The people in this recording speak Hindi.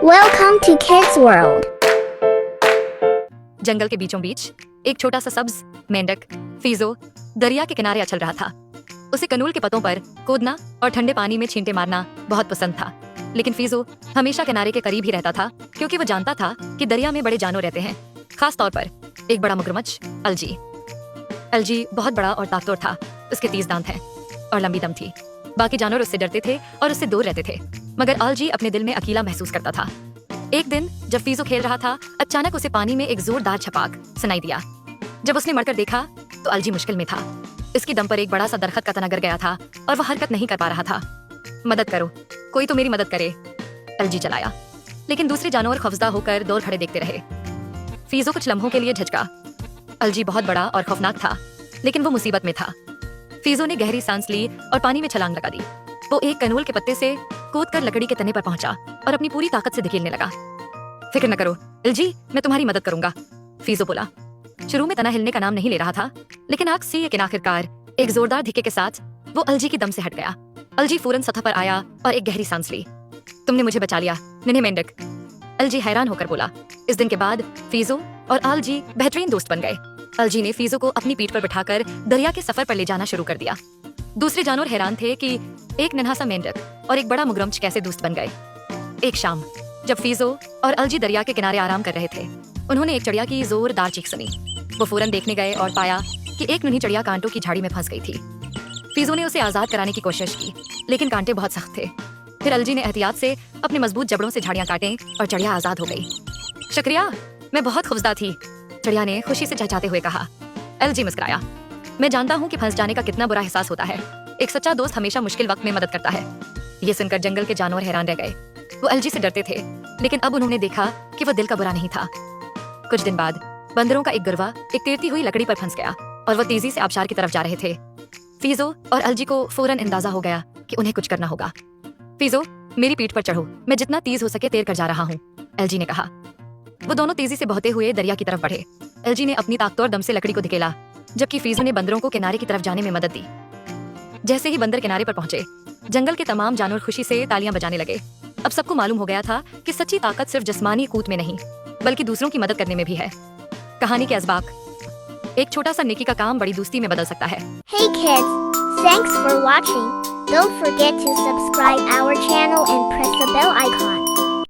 Welcome to Kids World. जंगल के बीचों बीच एक छोटा सा सब्ज मेंढक फीजो दरिया के किनारे अचल रहा था। उसे कनूल के पतों पर कूदना और ठंडे पानी में छींटे मारना बहुत पसंद था। लेकिन फीजो हमेशा किनारे के करीब ही रहता था, क्योंकि वो जानता था कि दरिया में बड़े जानवर रहते हैं, खास तौर पर एक बड़ा मगरमच्छ अलजी। अलजी बहुत बड़ा और ताकतवर था। उसके 30 दांत हैं और लंबी दम थी। बाकी जानवर उससे डरते थे और उससे दूर रहते थे, मगर अलजी अपने दिल में अकेला महसूस करता था। एक दिन जब फीजो खेल रहा था, अचानक उसे पानी में एक जोरदार छपाक सुनाई दिया। जब उसने मड़कर देखा तो अलजी मुश्किल में था। इसकी दम पर एक बड़ा सा दरख्त का तना गिर गया था और वह हरकत नहीं कर पा रहा था। मदद करो, कोई तो मेरी मदद करे, अलजी चलाया। लेकिन दूसरे जानवर खौफजदा होकर दौड़ खड़े देखते रहे। फीजो कुछ लम्हों के लिए झिझका। अलजी बहुत बड़ा और खौफनाक था, लेकिन वो मुसीबत में था। फीजो ने गहरी सांस ली और पानी में छलांग लगा दी। वो एक कनूल के पत्ते से कूदकर लकड़ी के तने पर पहुंचा और अपनी पूरी ताकत से धकेलने लगा। फिक्र न करो अलजी, मैं तुम्हारी मदद करूंगा, फीजो बोला। शुरू में तना हिलने का नाम नहीं ले रहा था, लेकिन आखिरकार एक जोरदार धिक्के के साथ वो अलजी की दम से हट गया। अलजी फौरन सतह पर आया और एक गहरी सांस ली। तुमने मुझे बचा लिया नन्हे मेंढक, अलजी हैरान होकर बोला। इस दिन के बाद फीजो और अलजी बेहतरीन दोस्त बन गए। अलजी ने फीजो को अपनी पीठ पर बिठाकर दरिया के सफर पर ले जाना शुरू कर दिया। दूसरे जानवर हैरान थे कि एक नन्हा सा मेंढक और एक बड़ा मगरमच्छ कैसे दोस्त बन गए। एक शाम जब फीजो और अलजी दरिया के किनारे आराम कर रहे थे, उन्होंने एक चिड़िया की जोरदार चीख सुनी। वो फौरन देखने गए और पाया कि एक नन्ही चिड़िया कांटों की झाड़ी में फंस गई थी। फीजो ने उसे आजाद कराने की कोशिश की, लेकिन कांटे बहुत सख्त थे। फिर अलजी ने एहतियात से अपने मजबूत जबड़ों से झाड़ियां काटे और चिड़िया आजाद हो गई। शुक्रिया, मैं बहुत खौफजदा थी, चिड़िया ने खुशी से चहचहाते हुए कहा। अलजी मुस्कुराया। मैं जानता हूँ कि फंस जाने का कितना बुरा एहसास होता है। एक सच्चा दोस्त हमेशा मुश्किल वक्त में मदद करता है। ये सुनकर जंगल के जानवर हैरान रह गए। वो अलजी से डरते थे, लेकिन अब उन्होंने देखा कि वो दिल का बुरा नहीं था। कुछ दिन बाद बंदरों का एक गिरवा एक तैरती हुई लकड़ी पर फंस गया और वो तेजी से आबशार की तरफ जा रहे थे। फीजो और अलजी को फौरन अंदाजा हो गया कि उन्हें कुछ करना होगा। फीजो, मेरी पीठ पर चढ़ो, मैं जितना तेज हो सके तैर कर जा रहा हूँ, अलजी ने कहा। वो दोनों तेजी से बहते हुए दरिया की तरफ बढ़े। अलजी ने अपनी ताकतवर दम से लकड़ी को धकेला, जबकि फीजो ने बंदरों को किनारे की तरफ जाने में मदद दी। जैसे ही बंदर किनारे पर पहुंचे, जंगल के तमाम जानवर खुशी से तालियां बजाने लगे। अब सबको मालूम हो गया था कि सच्ची ताकत सिर्फ जिस्मानी कूद में नहीं, बल्कि दूसरों की मदद करने में भी है। कहानी के असबाक, एक छोटा सा नेकी का काम बड़ी दोस्ती में बदल सकता है। Hey kids, thanks for watching. Don't forget to subscribe our channel and press the bell icon.